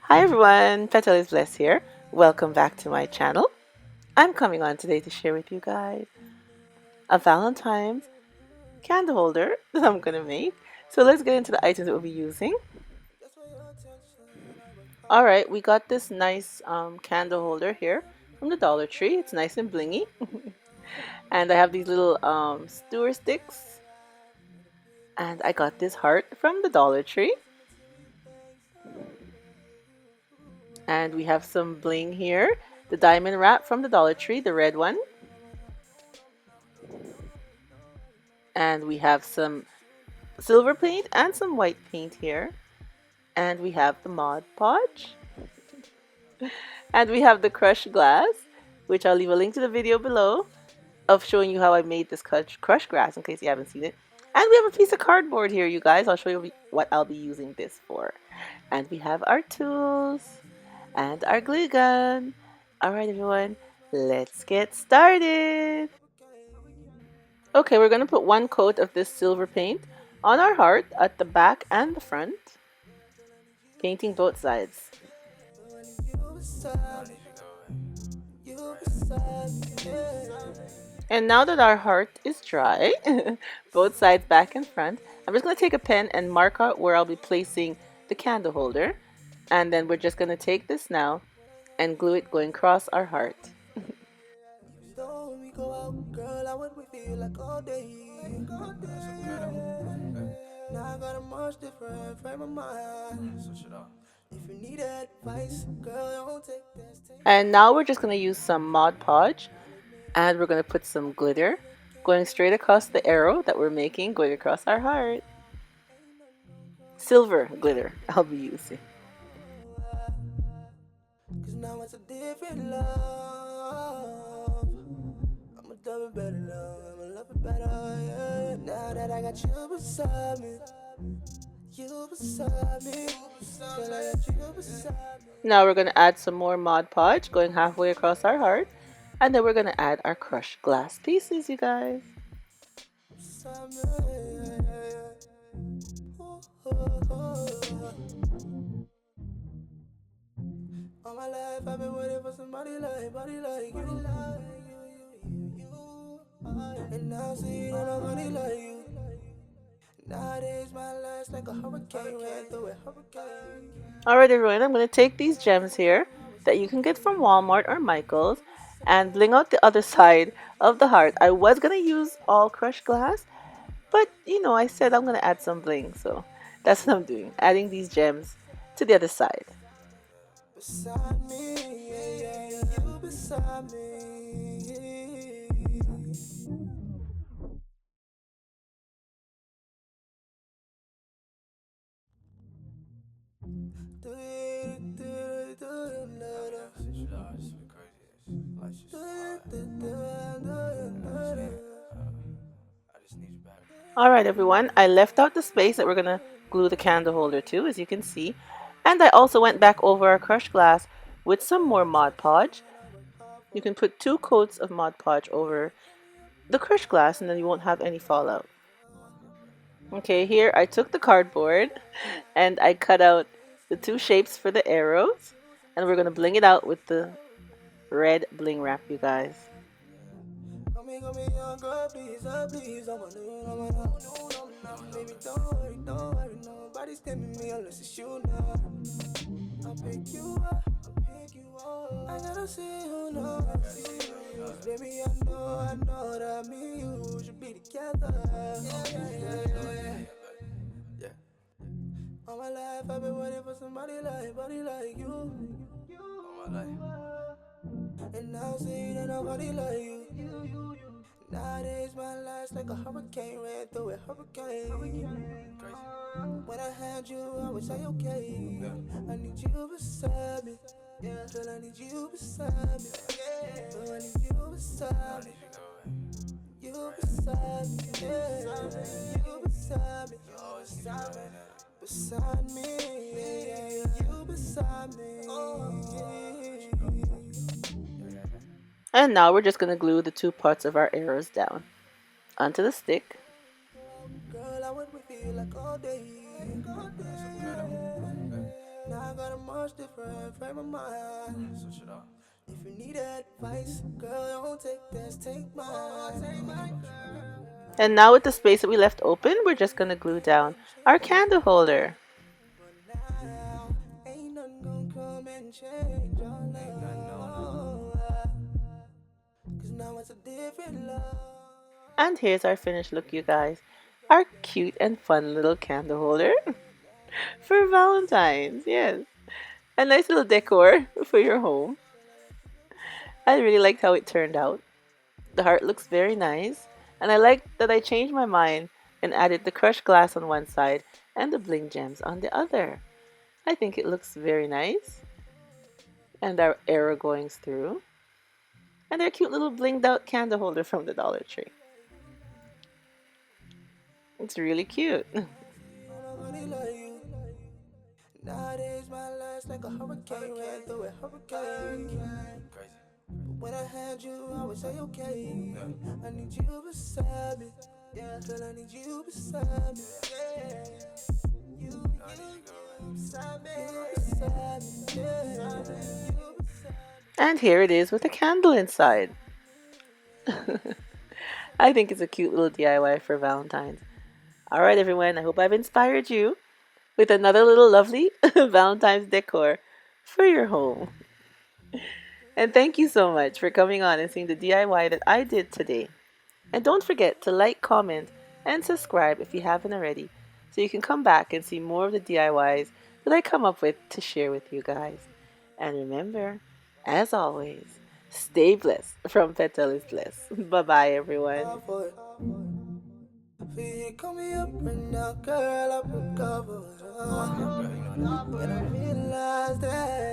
Hi everyone, Petalisbless here. Welcome back to my channel. I'm coming on today to share with you guys a Valentine's candle holder that I'm gonna make. So let's get into the items that we'll be using. Alright, we got this nice candle holder here from the Dollar Tree. It's nice and blingy. And I have these little skewer sticks. And I got this heart from the Dollar Tree. And we have some bling here. The diamond wrap from the Dollar Tree, the red one. And we have some silver paint and some white paint here. And we have the Mod Podge. And we have the crushed glass, which I'll leave a link to the video below of showing you how I made this crushed glass in case you haven't seen it. And we have a piece of cardboard here, you guys. I'll show you what I'll be using this for. And we have our tools and our glue gun. Alright everyone, let's get started. Okay, we're going to put one coat of this silver paint on our heart at the back and the front, painting both sides. And now that our heart is dry, both sides back and front, I'm just going to take a pen and mark out where I'll be placing the candle holder. And then we're just going to take this now and glue it going across our heart. And now we're just going to use some Mod Podge, and we're going to put some glitter going straight across the arrow that we're making, going across our heart. Silver glitter I'll be using. Now it's a different love. I'm a double better love. I'm a love it better, yeah. Now that I got you beside me. You beside me. Girl, I got you beside me. Now we're going to add some more Mod Podge going halfway across our heart. And then we're going to add our crushed glass pieces, you guys. All my life I've been waiting for somebody like you. And now see that nobody like you. Nowadays my life's like a hurricane, ran through a hurricane. Alright everyone, I'm going to take these gems here that you can get from Walmart or Michael's and bling out the other side of the heart. I was going to use all crushed glass, but you know, I said I'm going to add some bling, so that's what I'm doing, adding these gems to the other side. Beside me, yeah, you beside me. Alright everyone, I left out the space that we're going to glue the candle holder to, as you can see. And I also went back over our crushed glass with some more Mod Podge. You can put 2 coats of Mod Podge over the crushed glass and then you won't have any fallout. Okay, here I took the cardboard and I cut out the 2 shapes for the arrows. And we're going to bling it out with the red bling wrap, you guys. I'll pick you up, I gotta see you now. Baby, I know that me and you should be together. Yeah. All my life I've been waiting for somebody like you. All my life. And now see that nobody like you. Nowadays my life's like a hurricane, ran through a hurricane. When I had you, I was like, okay, I need you beside me. Yeah, girl, I need you beside me. Yeah, girl, I need you beside me. You beside me, yeah, you beside me. Beside me, yeah, you beside me. And now we're just going to glue the 2 parts of our arrows down onto the stick. Girl, I would wait for you like all day. Now I got a much different frame of mind. If you need advice, girl, don't take this, take mine. And now with the space that we left open, we're just going to glue down our candle holder. Now, ain't nothing gonna come and change our love. Cause now it's a different love. And here's our finished look, you guys. Our cute and fun little candle holder for Valentine's. Yes. A nice little decor for your home. I really liked how it turned out. The heart looks very nice. And I like that I changed my mind and added the crushed glass on one side and the bling gems on the other. I think it looks very nice. And our arrow going through. And their cute little blinged out candle holder from the Dollar Tree. It's really cute. Nowadays my life's like a hurricane, ran through a hurricane. Crazy. But when I had you, I would say okay. I need you beside me. Yeah, girl, I need you beside me. Yeah. You beside me. And here it is with a candle inside. I think it's a cute little DIY for Valentine's. Alright everyone, I hope I've inspired you with another little lovely Valentine's decor for your home. And thank you so much for coming on and seeing the DIY that I did today. And don't forget to like, comment, and subscribe if you haven't already, so you can come back and see more of the DIYs that I come up with to share with you guys. And remember, as always, stay blessed from Petalisbless. Bye-bye, everyone. Call me up right now, girl, I recover. And I realize that